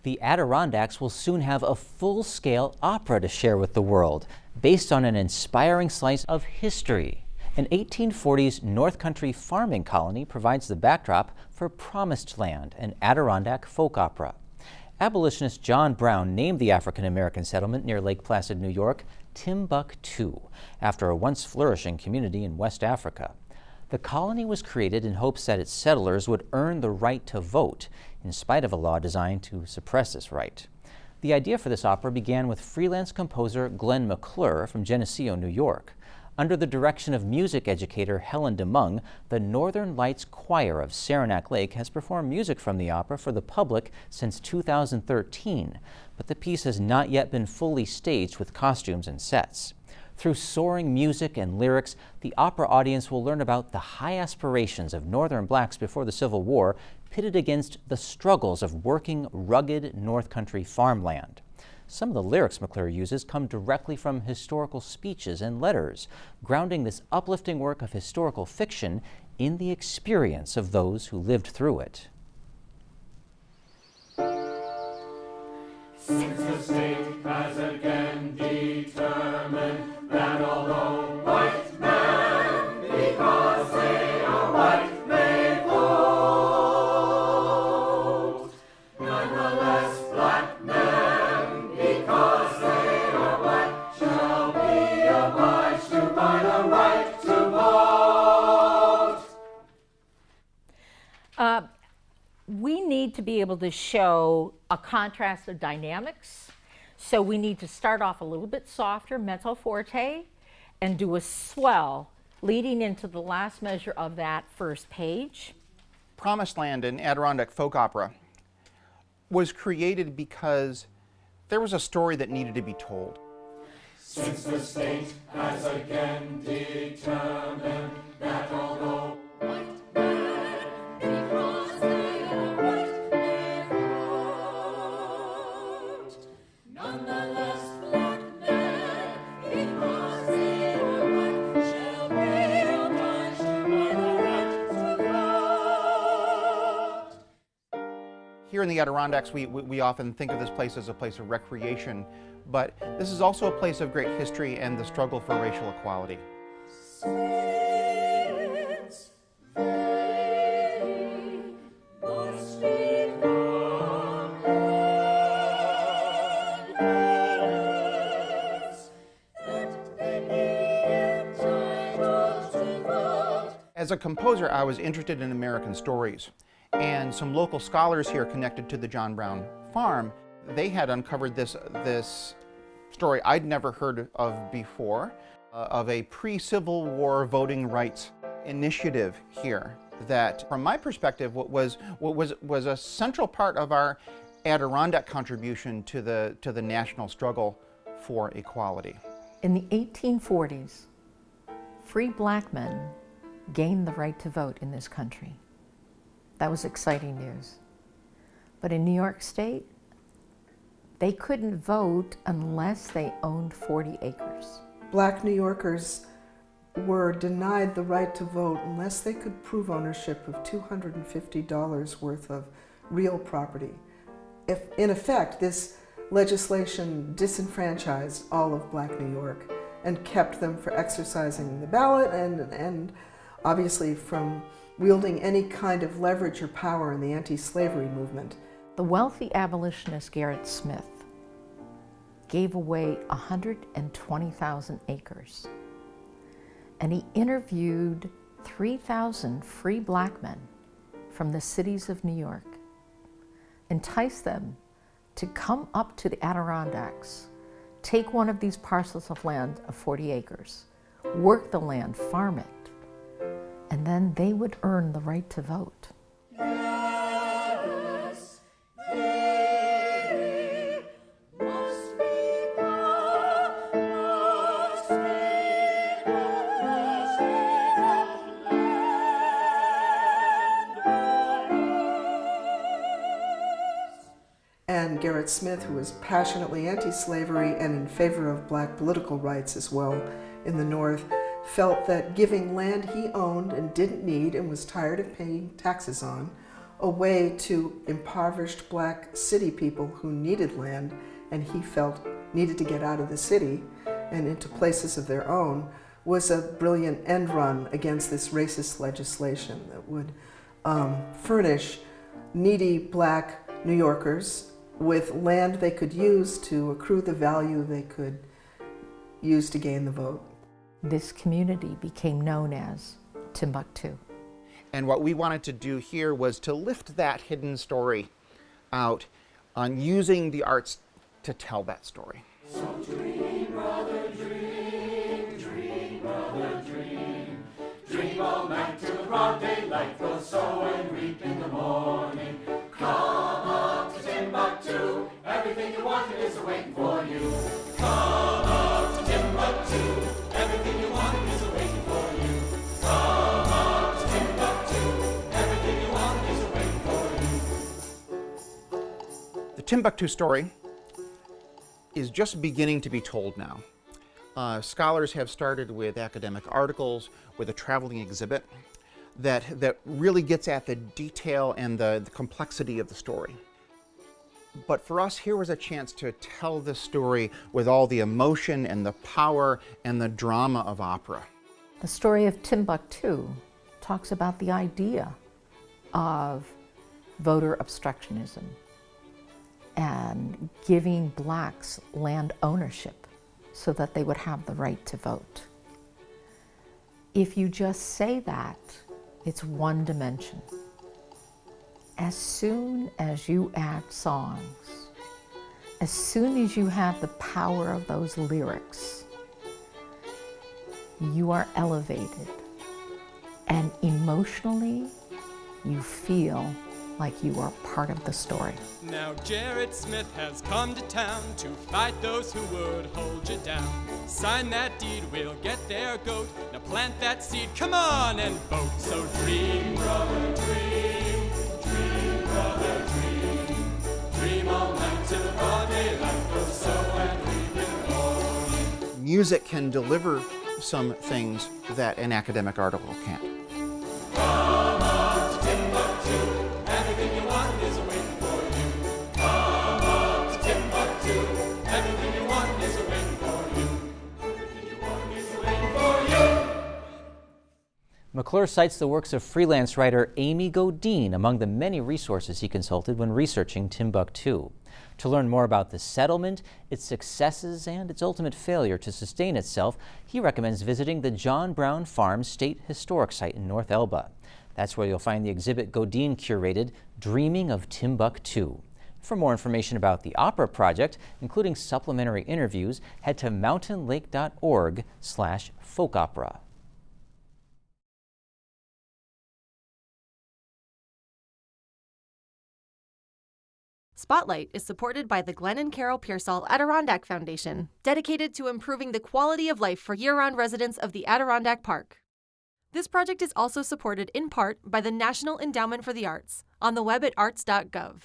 The Adirondacks will soon have a full-scale opera to share with the world, based on an inspiring slice of history. An 1840s North Country farming colony provides the backdrop for Promised Land, an Adirondack folk opera. Abolitionist John Brown named the African-American settlement near Lake Placid, New York, Timbuctoo, after a once flourishing community in West Africa. The colony was created in hopes that its settlers would earn the right to vote, in spite of a law designed to suppress this right. The idea for this opera began with freelance composer Glenn McClure from Geneseo, New York. Under the direction of music educator Helen Demong, the Northern Lights Choir of Saranac Lake has performed music from the opera for the public since 2013, but the piece has not yet been fully staged with costumes and sets. Through soaring music and lyrics, the opera audience will learn about the high aspirations of Northern blacks before the Civil War, pitted against the struggles of working, rugged North Country farmland. Some of the lyrics McClure uses come directly from historical speeches and letters, grounding this uplifting work of historical fiction in the experience of those who lived through it. Since the state has again determined that although white men, because they are white, may vote, nonetheless black men, because they are black, shall be obliged to find a right to vote. We need to be able to show a contrast of dynamics. So we need to start off a little bit softer, mezzo forte, and do a swell leading into the last measure of that first page. Promised Land, an Adirondack folk opera, was created because there was a story that needed to be told. Since the state has again determined that although white men, because they are white, may vote, nonetheless black men, because they are white, shall be obliged to find the right to vote. Here in the Adirondacks, we often think of this place as a place of recreation, but this is also a place of great history and the struggle for racial equality. Since they must become landowners, that they be entitled to vote. As a composer, I was interested in American stories, and some local scholars here connected to the John Brown farm, they had uncovered this story I'd never heard of before, of a pre-Civil War voting rights initiative here that, from my perspective, what was a central part of our Adirondack contribution to the national struggle for equality. In the 1840s, free black men gained the right to vote in this country. That was exciting news. But in New York State, they couldn't vote unless they owned 40 acres. Black New Yorkers were denied the right to vote unless they could prove ownership of $250 worth of real property. In effect, this legislation disenfranchised all of Black New York and kept them from exercising the ballot and obviously from wielding any kind of leverage or power in the anti-slavery movement. The wealthy abolitionist Gerrit Smith gave away 120,000 acres, and he interviewed 3,000 free black men from the cities of New York, enticed them to come up to the Adirondacks, take one of these parcels of land of 40 acres, work the land, farm it, and then they would earn the right to vote. Yes, they must become landowners. And Gerrit Smith, who was passionately anti-slavery and in favor of black political rights as well in the North, felt that giving land he owned and didn't need and was tired of paying taxes on a way to impoverished black city people who needed land and he felt needed to get out of the city and into places of their own, was a brilliant end run against this racist legislation that would furnish needy black New Yorkers with land they could use to accrue the value they could use to gain the vote. This community became known as Timbuctoo. And what we wanted to do here was to lift that hidden story out on using the arts to tell that story. So dream, brother, dream, dream, brother, dream. Dream all night till broad daylight, go sow and reap in the morning. Come up to Timbuctoo, everything you want is waiting for you. Come up to Timbuctoo, everything you want is waiting for you. Come up to Timbuctoo, everything you want is waiting for you. The Timbuctoo story is just beginning to be told now. Scholars have started with academic articles, with a traveling exhibit that really gets at the detail and the complexity of the story. But for us, here was a chance to tell this story with all the emotion and the power and the drama of opera. The story of Timbuctoo talks about the idea of voter obstructionism and giving blacks land ownership so that they would have the right to vote. If you just say that, it's one dimension. As soon as you add songs, as soon as you have the power of those lyrics, you are elevated, and emotionally, you feel like you are part of the story. Now Jared Smith has come to town to fight those who would hold you down. Sign that deed, we'll get their goat. Now plant that seed, come on and vote. So dream, brother, dream, dream, brother, dream. Dream all night till the broad daylight, go sow and reap in the morning. Music can deliver some things that an academic article can't. Come up to Timbuctoo, everything you want is waiting for you. Come up to Timbuctoo, everything you want is waiting for you. Everything you want is waiting for you. McClure cites the works of freelance writer Amy Godine among the many resources he consulted when researching Timbuctoo. To learn more about the settlement, its successes, and its ultimate failure to sustain itself, he recommends visiting the John Brown Farm State Historic Site in North Elba. That's where you'll find the exhibit Godine curated, Dreaming of Timbuctoo. For more information about the opera project, including supplementary interviews, head to mountainlake.org/folkopera. Spotlight is supported by the Glenn and Carol Pearsall Adirondack Foundation, dedicated to improving the quality of life for year-round residents of the Adirondack Park. This project is also supported in part by the National Endowment for the Arts on the web at arts.gov.